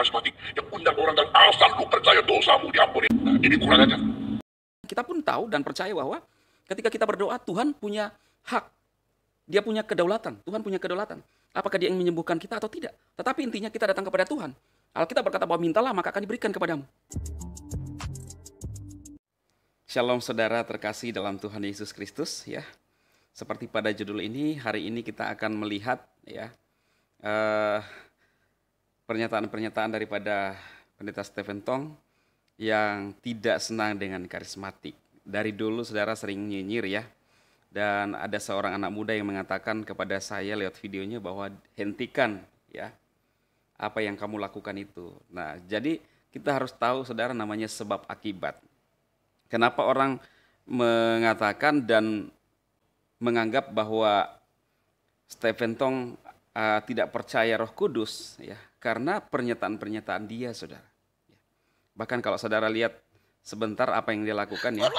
karismatik yang undang orang dan asal lu percaya dosamu diampuni. Nah, ini kurang aja. Kita pun tahu dan percaya bahwa ketika kita berdoa, Tuhan punya hak. Dia punya kedaulatan. Tuhan punya kedaulatan. Apakah dia ingin menyembuhkan kita atau tidak? Tetapi intinya kita datang kepada Tuhan. Alkitab berkata bahwa mintalah maka akan diberikan kepadamu. Shalom saudara terkasih dalam Tuhan Yesus Kristus ya. Seperti pada judul ini, hari ini kita akan melihat ya pernyataan-pernyataan daripada Pendeta Stephen Tong yang tidak senang dengan karismatik. Dari dulu saudara sering nyinyir ya. Dan ada seorang anak muda yang mengatakan kepada saya lewat videonya bahwa hentikan ya apa yang kamu lakukan itu. Nah, jadi kita harus tahu saudara namanya sebab akibat. Kenapa orang mengatakan dan menganggap bahwa Stephen Tong tidak percaya Roh Kudus ya, karena pernyataan-pernyataan dia saudara. Bahkan kalau saudara lihat sebentar apa yang dia lakukan ya,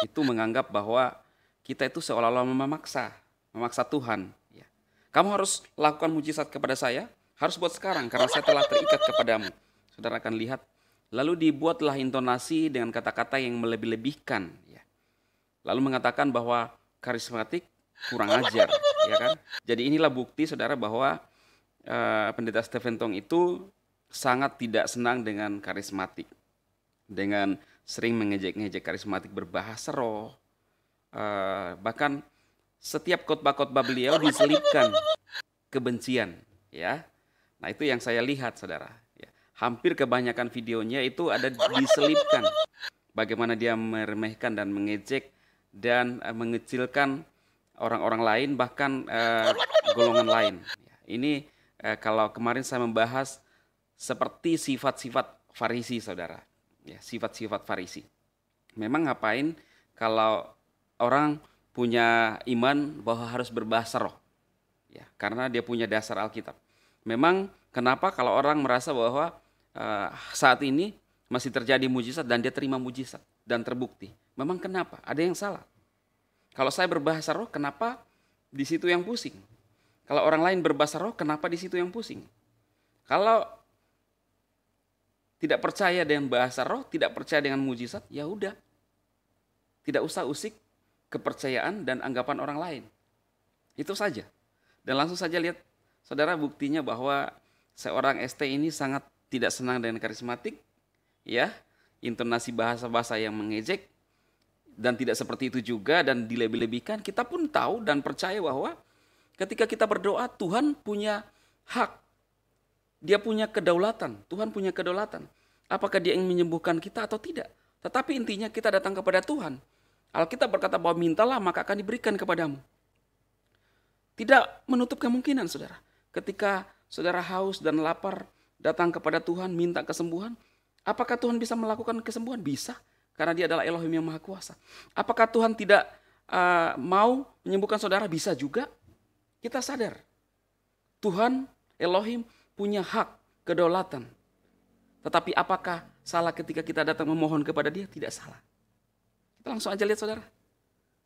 itu menganggap bahwa kita itu seolah-olah memaksa Tuhan. Ya. Kamu harus lakukan mujizat kepada saya, harus buat sekarang karena saya telah terikat kepadamu. Saudara akan lihat, lalu dibuatlah intonasi dengan kata-kata yang melebih-lebihkan. Ya. Lalu mengatakan bahwa karismatik kurang ajar, ya kan? Jadi inilah bukti saudara bahwa Pendeta Stephen Tong itu sangat tidak senang dengan karismatik, dengan sering mengejek-ngejek karismatik berbahasa roh. Bahkan setiap khotbah-khotbah beliau diselipkan kebencian, ya. Nah itu yang saya lihat, saudara. Ya. Hampir kebanyakan videonya itu ada diselipkan bagaimana dia meremehkan dan mengejek dan mengecilkan orang-orang lain, bahkan golongan lain. Ya. Ini kalau kemarin saya membahas seperti sifat-sifat Farisi, saudara. Ya, sifat-sifat Farisi. Memang ngapain kalau orang punya iman bahwa harus berbahasa roh, ya, karena dia punya dasar Alkitab. Memang kenapa kalau orang merasa bahwa saat ini masih terjadi mujizat dan dia terima mujizat dan terbukti. Memang kenapa? Ada yang salah. Kalau saya berbahasa roh, kenapa di situ yang pusing? Kalau orang lain berbahasa roh, kenapa di situ yang pusing? Kalau tidak percaya dengan bahasa roh, tidak percaya dengan mujizat, ya udah. Tidak usah usik kepercayaan dan anggapan orang lain. Itu saja. Dan langsung saja lihat, saudara, buktinya bahwa seorang ST ini sangat tidak senang dengan karismatik, ya, intonasi bahasa-bahasa yang mengejek, dan tidak seperti itu juga, dan dilebih-lebihkan. Kita pun tahu dan percaya bahwa ketika kita berdoa, Tuhan punya hak. Dia punya kedaulatan. Tuhan punya kedaulatan. Apakah dia ingin menyembuhkan kita atau tidak? Tetapi intinya kita datang kepada Tuhan. Alkitab berkata bahwa mintalah maka akan diberikan kepadamu. Tidak menutup kemungkinan, saudara. Ketika saudara haus dan lapar datang kepada Tuhan minta kesembuhan, apakah Tuhan bisa melakukan kesembuhan? Bisa, karena dia adalah Elohim yang Maha Kuasa. Apakah Tuhan tidak mau menyembuhkan saudara? Bisa juga. Kita sadar, Tuhan Elohim punya hak kedaulatan. Tetapi apakah salah ketika kita datang memohon kepada dia? Tidak salah. Kita langsung aja lihat, saudara.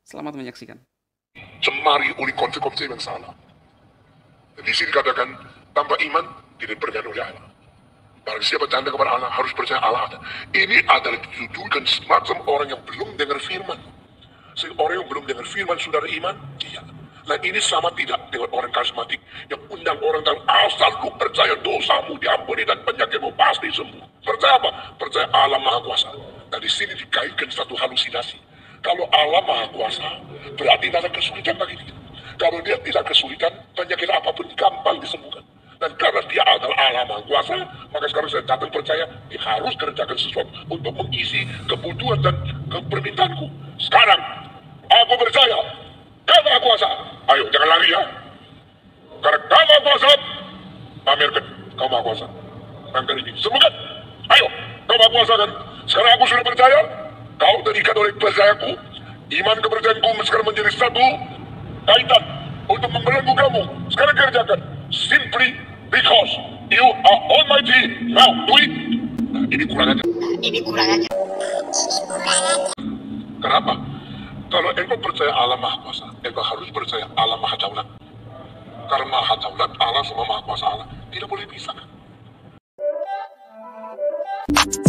Selamat menyaksikan. Cemari oleh konsep-konsep yang salah. Dan di sini katakan, tanpa iman tidak percaya oleh Allah. Barang siapa tanda kepada Allah harus percaya Allah ada. Ini adalah dituduhkan semacam orang yang belum dengar firman. Orang yang belum dengar firman saudara iman, iya. Nah ini sama tidak dengan orang karismatik yang undang orang dan asal lu percaya dosamu diampuni dan penyakitmu pasti sembuh. Percaya apa? Percaya Allah Maha Kuasa. Nah di sini dikaitkan satu halusinasi. Kalau Allah Maha Kuasa, berarti tidak ada kesulitan bagi dia. Kalau dia tidak kesulitan, penyakit apapun gampang disembuhkan. Dan karena dia adalah Allah Maha Kuasa, maka sekarang saya datang percaya dia harus kerjakan sesuatu untuk mengisi kebutuhan dan permintaanku. Sekarang, aku percaya, Kau Maha Kuasa. Ayo, jangan lari ya. Karena Kau Maha Kuasa, pamerkan Kau Maha Kuasa. Angkat ini, sembuhkan. Ayo, Kau Maha Kuasa kan. Sekarang aku sudah percaya, Kau terikat oleh percayaku. Iman kepercayaanku sekarang menjadi satu kaitan untuk membelenggu kamu. Sekarang kerjakan. Simply because you are almighty. Now, do it. Nah, ini kurang aja. Kenapa? Kalau engkau percaya Allah Maha Kuasa, engkau harus percaya Allah Maha Daulat. Karena Maha Daulat Allah sama Maha Kuasa Allah tidak boleh pisah. Thank